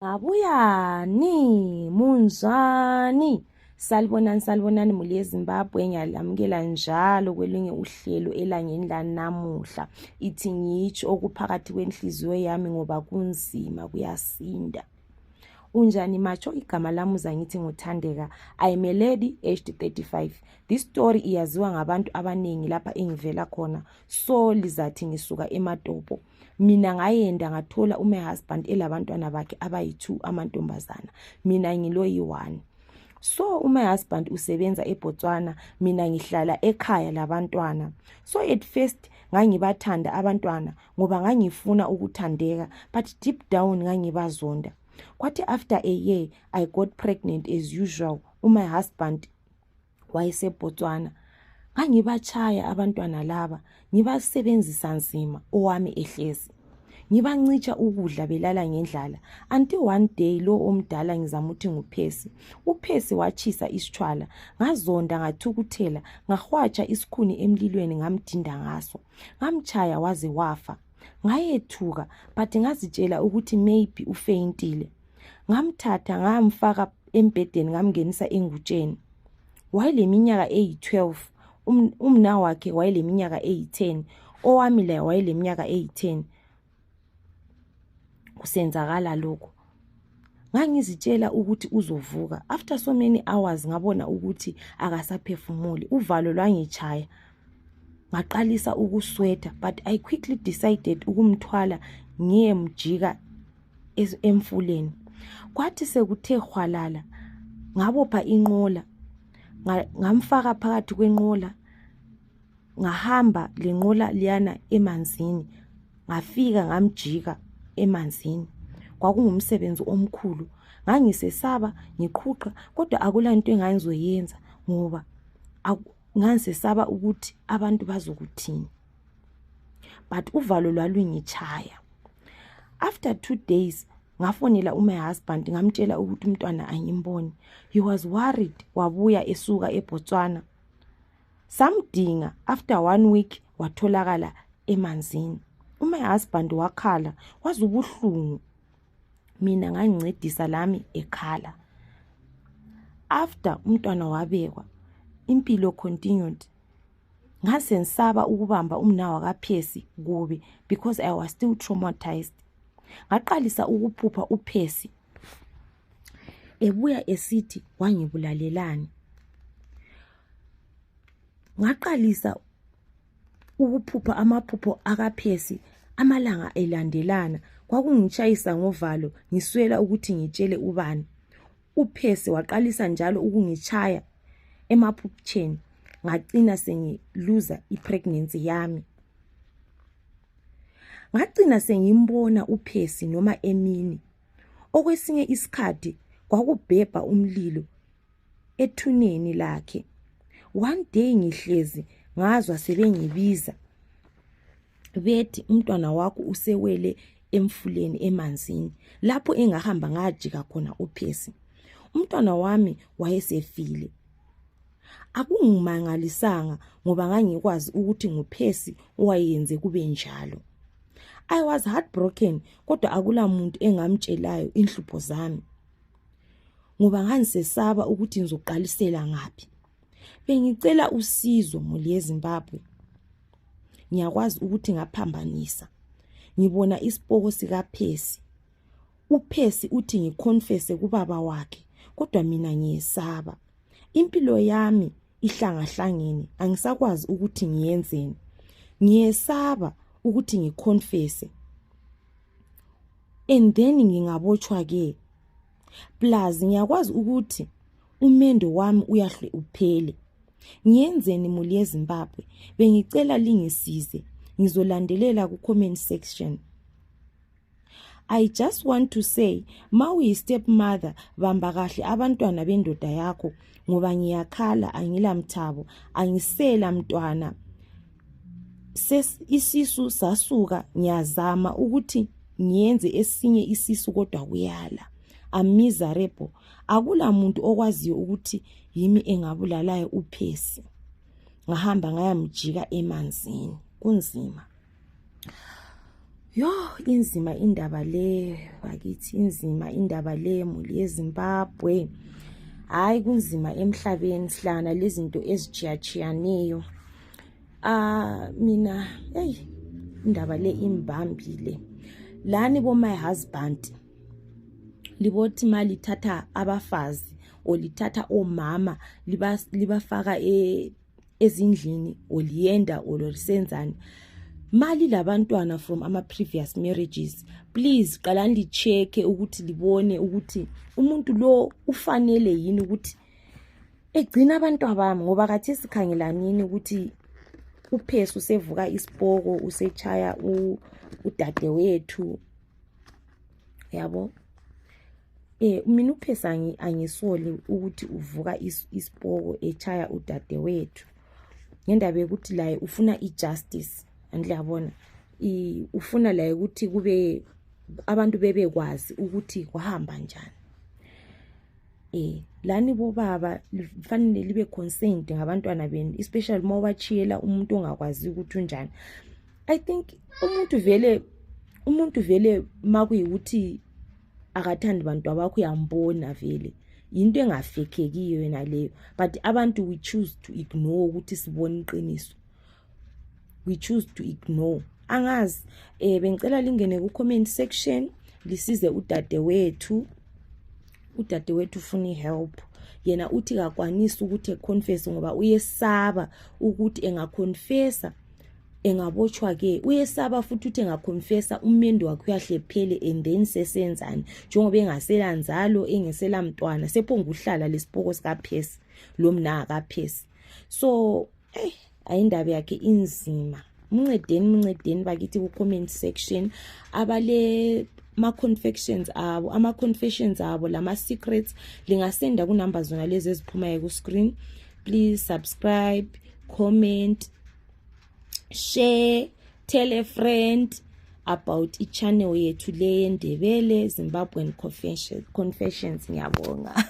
Ngabuyani munjani salibonani muli yeZimbabwe ngiyalamukela njalo kwelinye uhlelo elangeni lanamuhla ithi ngitsho okuphakathi kwenhliziyo yami ngoba kunzima kuyasinda. Unjani macho igama lami uzangithi nguthandeka. I am a lady aged 35. This story iyaziwa ngabantu abaningi lapha engivela khona, so lizathi ngisuka eMatopo. Mina ngayenda ngathola my husband elabantwana bakhe abayi2 amantombazana, mina ngiloyi1. So my husband usebenza eBotswana, mina ngihlala ekhaya labantwana. So at first ngangibathanda abantwana ngoba ngangifuna ukuthandeka, but deep down ngangibazonda. Kwathi after a year I got pregnant as usual. My husband wayeseBotswana. Ngangibachaya abantwana laba, ngibasebenzisa nzima owami ehlezi. Ngibancicha ukudla belala ngendlala. Until one day lo omdala ngizamuthi nguPhesi. uPhesi wachisa isitshwala, ngazonda ngathukuthela, ngahwatsha isikhuni emlilweni ngamdinda ngaso. Ngamchaya waze wafa. Ngayethuka but ngazitshela ukuthi maybe ufeyintile. Ngamthatha ngamfaka embedeni ngamngenisa engutsheni. Wayeleminyaka eyi12, umna wakhe wayeleminyaka eyi10, owami la wayeleminyaka eyi10. Kusenzakala lokho. Ngangizitshela ukuthi uzovuka. After so many hours ngabona ukuthi akasaphefumuli, uvalo lwangichaya. Ngaqalisa ukusweta, but I quickly decided ukumthwala ngiyemjika emfuleni. Kwathi sekuthe khwalala, ngabopha inqola, ngamfaka phakathi kwenqola, ngahamba lenqola liyana emanzini, ngafika ngamjika emanzini. Kwakungumsebenzi omkhulu, ngangisesaba ngiqhuqa, kodwa akulanto engangizoyenza ngoba ngangisesaba ukuthi abantu bazokuthini. But uvalo lwalungichaya. After 2 days ngafonela my husband ngamtshela ukuthi umntwana angimboni. He was worried, wabuya esuka eBotswana. Samdinga after 1 week watholakala emanzini. My husband wakhala, wazubuhlungu. Mina ngangincedisa lami ekhala. After umntwana wabekwa, impilo continued. Ngasensaba ukubamba umnawa kaPhesi kubi because I was still traumatized. Ngaqalisa ukuphupha uPhesi ebuya esithi wangibulalelani. Ngaqalisa ukuphupha amaphupho akaPhesi amalanga elandelana. Kwakungitshayisa ngovalo ngiswela ukuthi ngitshele ubani. uPhesi waqalisa njalo ukungichaya emaphupheni. Ngacina sengiluza ipregnancy yami. Ngacina sengimbona uPhesi noma emini. Okwesinye isikhathi kwakubhebha umlilo ethuneni lakhe. One day ngihlezi ngazwa sebengibiza bethi umntwana wakho usewele emfuleni emanzini, lapho engahamba ngajika khona uPhesi. Umntwana wami wayesefile. Akungimangalisanga ngoba ngangikwazi ukuthi nguPhesi owayenze kube njalo. I was heartbroken, kodwa akula muntu engamtshelayo inhlupho zami ngoba nganisesaba ukuthi ngizoqalisela ngapi. Bengicela usizo muli yeZimbabwe. Ngiyakwazi ukuthi ngaphambanisa. Ngibona isipoko sikaPhesi. uPhesi uthi ngiconfesse kubaba wakhe, kodwa mina ngiyesaba. Impilo yami ihlangahlangene, angisakwazi ukuthi ngiyenzeni. Ngiyesaba ukuthi ngiconfesse. And then ngingabotshwa ke. Plus ngiyakwazi ukuthi umendo wami uyahle uphele. Ngiyenzeni muli yeZimbabwe? Bengicela lingisize. Ngizolandelela ku comment section. I just want to say, ma uyi stepmother, bamba kahle abantwana bendoda yakho ngoba ngiyakhala angilamthabo, angisela mntwana. Isisu sasuka, ngiyazama ukuthi ngiyenze esinye isisu kodwa kuyala. I'm miserable. Akula muntu okwaziyo ukuthi yimi engabulalayo uPhesi. Ngahamba ngayamjika emanzini. Kunzima. Inzima indaba le bakithi, inzima indaba le muli yeZimbabwe. Hayi kunzima emhlabeni, sihlangana lezinto ezijiyajiyaneyo. Mina indaba le imbambile. Lani bo my husband libothi mali lithatha abafazi olithatha omama libafaka ezindlini oliyenda ololisenzani. Mali labantwana from ama previous marriages, please qalani licheke ukuthi libone ukuthi umuntu lo ufanele yini ukuthi egcina abantu abami, ngoba kathi sikhangelanini ukuthi uPhesu usevuka isipoko usechaya udadewethu, yabo. Mina uPhesu angisoli ukuthi uvuka isipoko echaya udadewethu, ngendaba ukuthi la ufuna ijustice. Andiyabona ufuna la ukuthi kube abantu bebekwazi ukuthi kwahamba njani. Lani bobaba lifanele libe concerned ngabantwana benu, especially uma bachiyela umuntu ongakwazi ukuthi unjani. I think umuntu vele makuyukuthi akathandi bantu abakho uyambona vele into engafekekiyo yena leyo, but abantu we choose to ignore ukuthi sibone iqiniso. We choose to ignore. Angazi bengicela lingene ku comment section lisize udadewethu ufuna help. Yena uthi kakwanisi ukuthi econfess ngoba uyesaba ukuthi engaconfessa engabotshwa ke. Uyesaba futhi ukuthi engaconfessa umendo wakhe uyahlephele and then sesenzani njengoba engasela nzalo engesela mntwana sephonga uhlala lesipoko sikaPhesu lo mna kaPhesu. So ayindaba yakhe inzima. Mncedeni bakithi ku comment section abale ama confessions abo lama secrets lingasenda ku number zona lezi eziphuma ku screen. Please subscribe, comment, share, tell a friend about i-channel yethu le yendebele Zimbabwean Confessions. Ngiyabonga.